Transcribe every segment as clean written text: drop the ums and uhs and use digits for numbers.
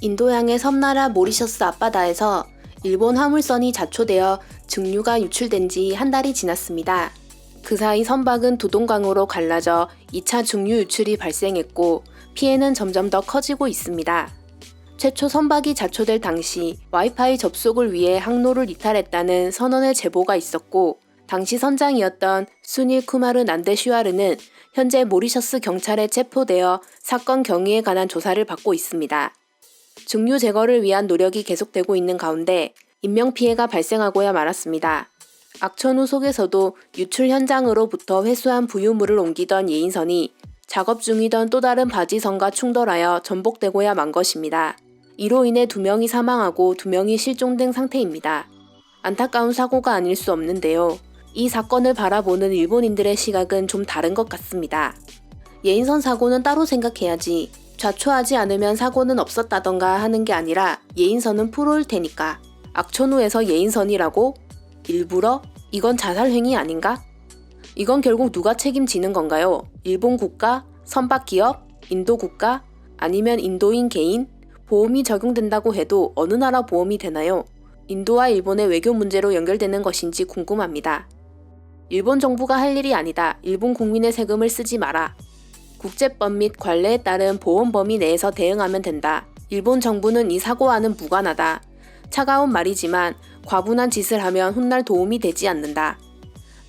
인도양의 섬나라 모리셔스 앞바다에서 일본 화물선이 자초되어 증류가 유출된 지 한 달이 지났습니다. 그 사이 선박은 두동강으로 갈라져 2차 증류 유출이 발생했고 피해는 점점 더 커지고 있습니다. 최초 선박이 자초될 당시 와이파이 접속을 위해 항로를 이탈했다는 선원의 제보가 있었고 당시 선장이었던 수닐 쿠마르 난데슈아르는 현재 모리셔스 경찰에 체포되어 사건 경위에 관한 조사를 받고 있습니다. 증류 제거를 위한 노력이 계속되고 있는 가운데 인명피해가 발생하고야 말았습니다. 악천후 속에서도 유출 현장으로부터 회수한 부유물을 옮기던 예인선이 작업 중이던 또 다른 바지선과 충돌하여 전복되고야 만 것입니다. 이로 인해 2명이 사망하고 2명이 실종된 상태입니다. 안타까운 사고가 아닐 수 없는데요. 이 사건을 바라보는 일본인들의 시각은 좀 다른 것 같습니다. 예인선 사고는 따로 생각해야지 좌초하지 않으면 사고는 없었다던가 하는 게 아니라 예인선은 프로일 테니까 악천후에서 예인선이라고? 일부러? 이건 자살행위 아닌가? 이건 결국 누가 책임지는 건가요? 일본 국가? 선박 기업? 인도 국가? 아니면 인도인 개인? 보험이 적용된다고 해도 어느 나라 보험이 되나요? 인도와 일본의 외교 문제로 연결되는 것인지 궁금합니다. 일본 정부가 할 일이 아니다. 일본 국민의 세금을 쓰지 마라. 국제법 및 관례에 따른 보험 범위 내에서 대응하면 된다. 일본 정부는 이 사고와는 무관하다. 차가운 말이지만 과분한 짓을 하면 훗날 도움이 되지 않는다.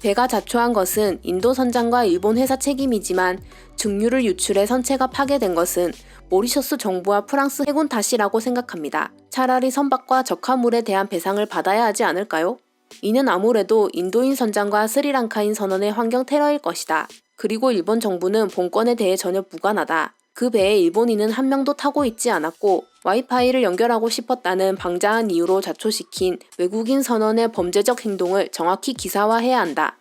배가 자초한 것은 인도 선장과 일본 회사 책임이지만 증류를 유출해 선체가 파괴된 것은 모리셔스 정부와 프랑스 해군 탓이라고 생각합니다. 차라리 선박과 적화물에 대한 배상을 받아야 하지 않을까요? 이는 아무래도 인도인 선장과 스리랑카인 선원의 환경 테러일 것이다. 그리고 일본 정부는 본건에 대해 전혀 무관하다. 그 배에 일본인은 한 명도 타고 있지 않았고 와이파이를 연결하고 싶었다는 방자한 이유로 자초시킨 외국인 선원의 범죄적 행동을 정확히 기사화해야 한다.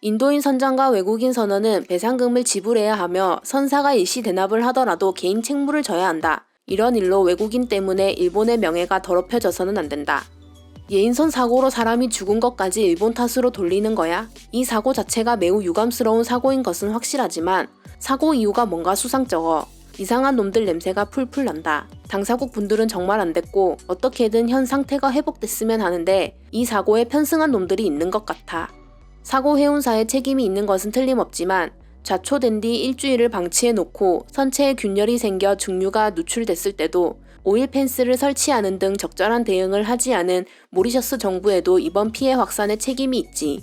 인도인 선장과 외국인 선원은 배상금을 지불해야 하며 선사가 일시 대납을 하더라도 개인 책무를 져야 한다. 이런 일로 외국인 때문에 일본의 명예가 더럽혀져서는 안 된다. 예인선 사고로 사람이 죽은 것까지 일본 탓으로 돌리는 거야? 이 사고 자체가 매우 유감스러운 사고인 것은 확실하지만 사고 이유가 뭔가 수상쩍어. 이상한 놈들 냄새가 풀풀 난다. 당사국 분들은 정말 안 됐고 어떻게든 현 상태가 회복됐으면 하는데 이 사고에 편승한 놈들이 있는 것 같아. 사고 해운사에 책임이 있는 것은 틀림없지만 좌초된 뒤 일주일을 방치해놓고 선체에 균열이 생겨 증류가 누출됐을 때도 오일 펜스를 설치하는 등 적절한 대응을 하지 않은 모리셔스 정부에도 이번 피해 확산에 책임이 있지.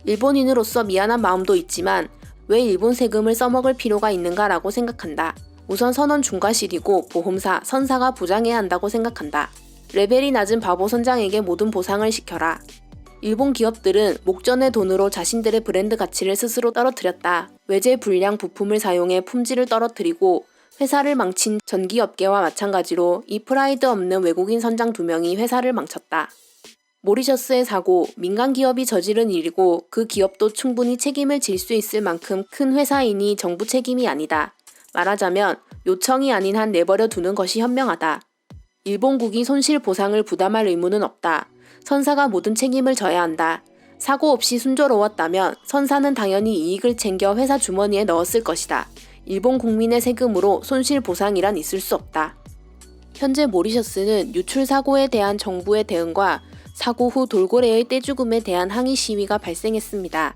일본인으로서 미안한 마음도 있지만 왜 일본 세금을 써먹을 필요가 있는가라고 생각한다. 우선 선원 중과실이고 보험사, 선사가 부장해야 한다고 생각한다. 레벨이 낮은 바보 선장에게 모든 보상을 시켜라. 일본 기업들은 목전의 돈으로 자신들의 브랜드 가치를 스스로 떨어뜨렸다. 외제 불량 부품을 사용해 품질을 떨어뜨리고 회사를 망친 전기업계와 마찬가지로 이 프라이드 없는 외국인 선장 2명이 회사를 망쳤다. 모리셔스의 사고, 민간 기업이 저지른 일이고 그 기업도 충분히 책임을 질 수 있을 만큼 큰 회사이니 정부 책임이 아니다. 말하자면 요청이 아닌 한 내버려 두는 것이 현명하다. 일본국이 손실 보상을 부담할 의무는 없다. 선사가 모든 책임을 져야 한다. 사고 없이 순조로웠다면 선사는 당연히 이익을 챙겨 회사 주머니에 넣었을 것이다. 일본 국민의 세금으로 손실 보상이란 있을 수 없다. 현재 모리셔스는 유출 사고에 대한 정부의 대응과 사고 후 돌고래의 떼죽음에 대한 항의 시위가 발생했습니다.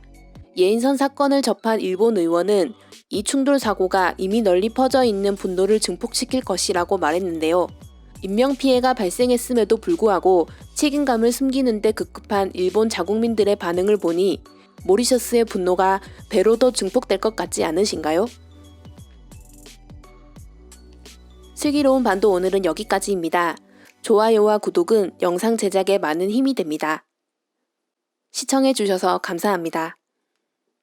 예인선 사건을 접한 일본 의원은 이 충돌 사고가 이미 널리 퍼져 있는 분노를 증폭시킬 것이라고 말했는데요. 인명피해가 발생했음에도 불구하고 책임감을 숨기는 데 급급한 일본 자국민들의 반응을 보니 모리셔스의 분노가 배로 더 증폭될 것 같지 않으신가요? 슬기로운 반도 오늘은 여기까지입니다. 좋아요와 구독은 영상 제작에 많은 힘이 됩니다. 시청해주셔서 감사합니다.